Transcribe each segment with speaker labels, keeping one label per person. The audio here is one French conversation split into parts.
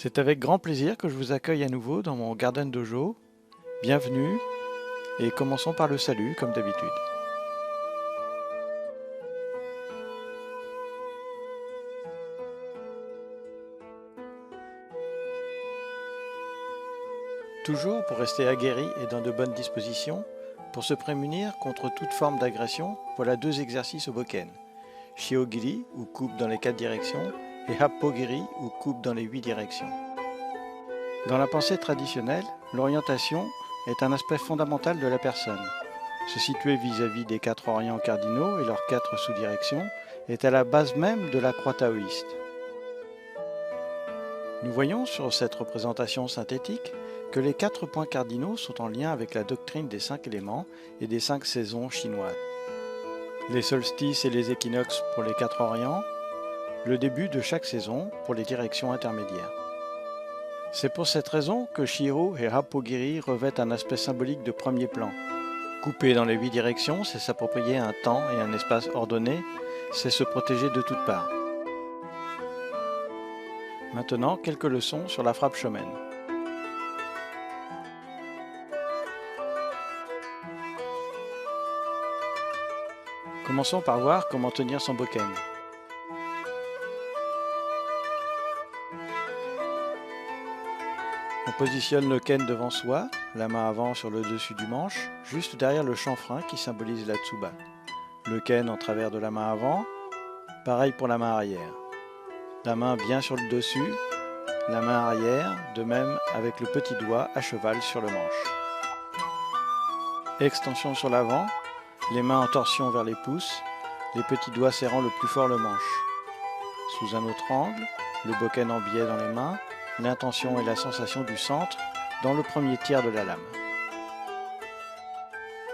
Speaker 1: C'est avec grand plaisir que je vous accueille à nouveau dans mon Garden Dojo. Bienvenue et commençons par le salut comme d'habitude. Toujours pour rester aguerri et dans de bonnes dispositions, pour se prémunir contre toute forme d'agression, voilà deux exercices au bokken. Shiogiri ou coupe dans les 4 directions et Happogiri ou coupe dans les 8 directions. Dans la pensée traditionnelle, l'orientation est un aspect fondamental de la personne. Se situer vis-à-vis des 4 orients cardinaux et leurs 4 sous-directions est à la base même de la croix taoïste. Nous voyons sur cette représentation synthétique que les 4 points cardinaux sont en lien avec la doctrine des 5 éléments et des 5 saisons chinoises. Les solstices et les équinoxes pour les 4 orients, le début de chaque saison pour les directions intermédiaires. C'est pour cette raison que Shiro et Happogiri revêtent un aspect symbolique de premier plan. Couper dans les 8 directions, c'est s'approprier un temps et un espace ordonnés, c'est se protéger de toutes parts. Maintenant, quelques leçons sur la frappe shomen. Commençons par voir comment tenir son bokken. On positionne le ken devant soi, la main avant sur le dessus du manche, juste derrière le chanfrein qui symbolise la tsuba. Le ken en travers de la main avant, pareil pour la main arrière. La main bien sur le dessus, la main arrière, de même avec le petit doigt à cheval sur le manche. Extension sur l'avant, les mains en torsion vers les pouces, les petits doigts serrant le plus fort le manche. Sous un autre angle, le bokken en biais dans les mains, l'intention et la sensation du centre dans le premier tiers de la lame.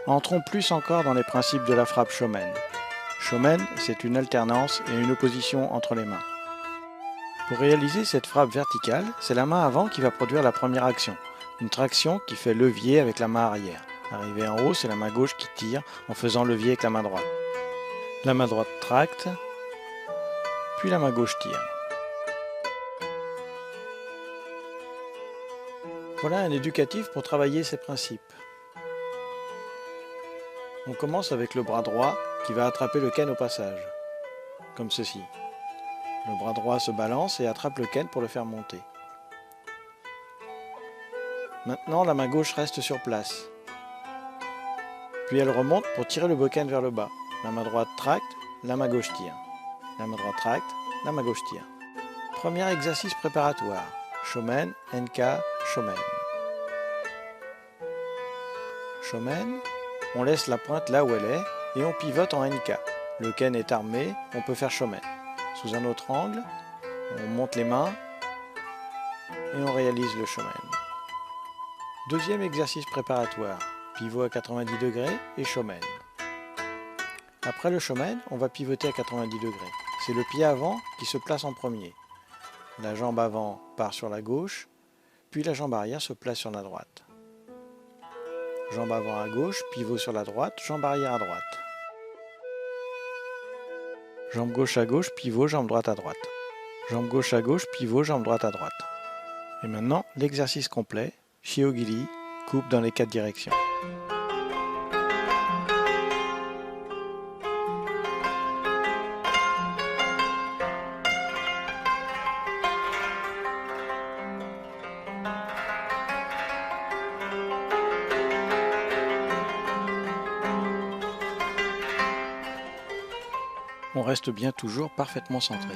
Speaker 1: Entrons plus encore dans les principes de la frappe shomen. Shomen, c'est une alternance et une opposition entre les mains. Pour réaliser cette frappe verticale, c'est la main avant qui va produire la première action, une traction qui fait levier avec la main arrière. Arrivé en haut, c'est la main gauche qui tire en faisant levier avec la main droite. La main droite tracte, puis la main gauche tire. Voilà un éducatif pour travailler ces principes. On commence avec le bras droit qui va attraper le ken au passage, comme ceci. Le bras droit se balance et attrape le ken pour le faire monter. Maintenant, la main gauche reste sur place. Puis elle remonte pour tirer le bokken vers le bas. La main droite tracte, la main gauche tire. La main droite tracte, la main gauche tire. Premier exercice préparatoire. Shomen, Enka, Shomen. Shomen, on laisse la pointe là où elle est et on pivote en Enka. Le ken est armé, on peut faire Shomen. Sous un autre angle, on monte les mains et on réalise le Shomen. Deuxième exercice préparatoire. Pivot à 90 degrés et Shomen. Après le Shomen, on va pivoter à 90 degrés. C'est le pied avant qui se place en premier. La jambe avant part sur la gauche, puis la jambe arrière se place sur la droite. Jambe avant à gauche, pivot sur la droite, jambe arrière à droite. Jambe gauche à gauche, pivot, jambe droite à droite. Jambe gauche à gauche, pivot, jambe droite à droite. Et maintenant, l'exercice complet, Shiogiri, coupe dans les 4 directions. On reste bien toujours parfaitement centré.